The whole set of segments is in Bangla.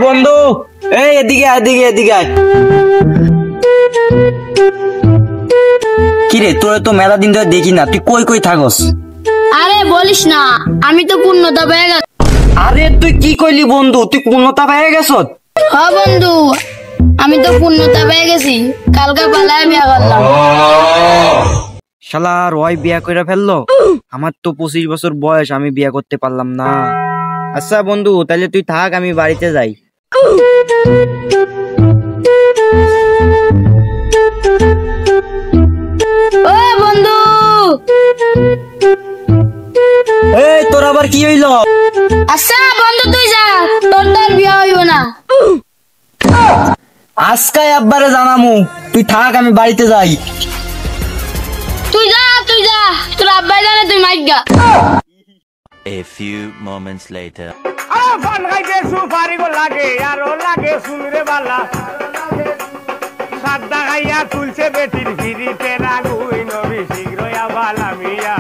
বন্ধু এই এদিকে এদিকে এদিকে কিরে তোর তো মেলা দিন ধরে দেখি না, তুই কই কই থাকস? আরে বলিস না, আমি তো পূর্ণতা পেয়ে গেছি। আরে তুই কি কইলি বন্ধু, তুই পূর্ণতা পেয়ে গেছ? হ্যাঁ বন্ধু, আমি তো পূর্ণতা পেয়ে গেছি, কালকে পালায় বিয়া করলাম। শালা রয় বিয়া করে ফেললো, আমার তো 25 বছর বয়স, আমি বিয়া করতে পারলাম না। আচ্ছা বন্ধু তাহলে তুই থাক, আমি বাড়িতে যাই। ও বন্ধু, এই তোর আবার কি হইলো? আচ্ছা বন্ধু তুই যা, তোর তোর বিয়া হইব না। আজকে আব্বারে জানামু, তুই থাক আমি বাড়িতে যাই। তুই যা তোর আব্বাই জানে তুই মাইগা। A few moments later. Fun খাইতে সুপারি গো লাগে আরো লাগে শুনরে বালা সাদা খাইয়া তুলছে বেটির ভিড়িতে রাগুই নবী শীঘ্রই আবালা মিয়া।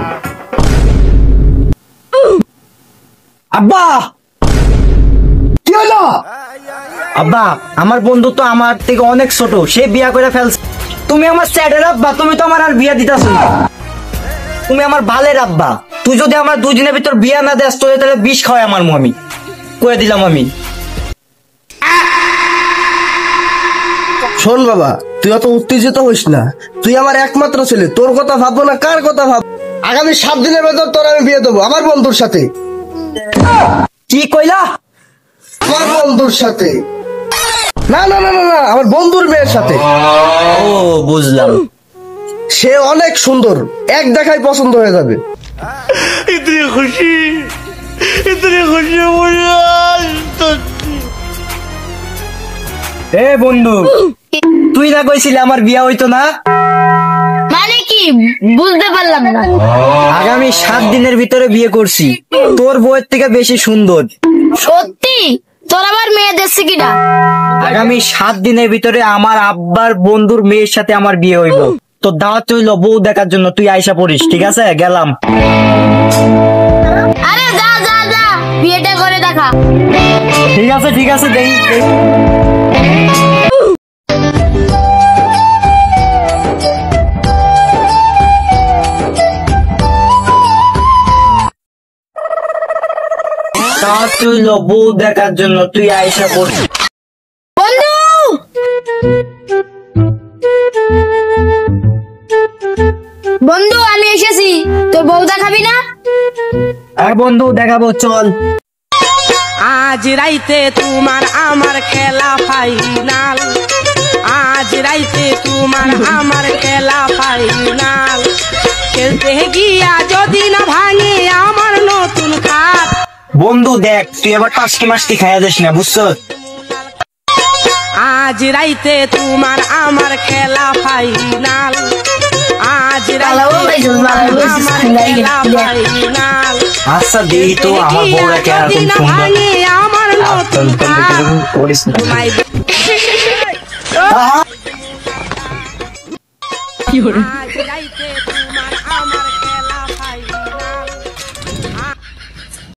আব্বা কি হলো? আব্বা আমার বন্ধু তো আমার থেকে অনেক ছোট, সে বিয়া করে ফেলছে। তুমি আমার স্যাডের আব্বা, তুমি তো আমার আর বিয়া দিতেছ না। তুমি আমার ভালের আব্বা, তুই যদি আমার 2 দিনের ভিতর বিয়া না দেস তাহলে বিষ খাওয়াই আমার মমি করে দিলাম আমি। শোন বাবা, তুই অত উত্তেজিত হইস না, তুই আমার একমাত্র ছেলে, তোর কথা ভাববো না কার কথা ভাব। আগামী 7 দিনের ভেতর তোর আমি বিয়ে দেবো আমার বন্ধুর সাথে। কি কইলা? আমার বন্ধুর সাথে? না না না না না, আমার বন্ধুর মেয়ের সাথে। ও বুঝলাম, সে অনেক সুন্দর, এক দেখায় পছন্দ হয়ে যাবে। ইতনি খুশি এ বন্ধু তুই না কইছিলি আমার বিয়া হইতো না? মানে কি বুঝতে পারলাম না। আগামী 7 দিনের ভিতরে বিয়ে করছি, তোর বউয়ের থেকে বেশি সুন্দর। সত্যি? তোর আবার মেয়ে দেখছে কিনা? আগামী 7 দিনের ভিতরে আমার আব্বার বন্ধুর মেয়ের সাথে আমার বিয়ে হইব। তোর দাওয়াত হইলো বউ দেখার জন্য, তুই আইসা পড়িস। ঠিক আছে গেলাম। আরে যা যা যা, বিয়েটা করে দেখা। ঠিক আছে দেখি। দাওয়াত হইলো বউ দেখার জন্য, তুই আইসা পড়িস। বন্ধু বন্ধু আমি এসেছি, তোর বউ দেখাবি না? আর বন্ধু দেখাবো, চল। আজ রাইতে তোমার আমার খেলা ফাইনাল, আজ রাইতে তোমার আমার খেলা ফাইনাল। খেলতে গিয়া যদি না ভাঙে আমার নতুন খাট। বন্ধু দেখ তুই এবার টাস্কি মাস্কি খাইয়া যাস না, বুঝছো? আজ রাইতে তোমার আমার খেলা ফাইনাল, আজ রাইতে তোমার আমার খেলা ফাইনাল। আচ্ছা দেখি তো আমার বউরা কেমন সুন্দর। আমার নতুন করিস না। খাট।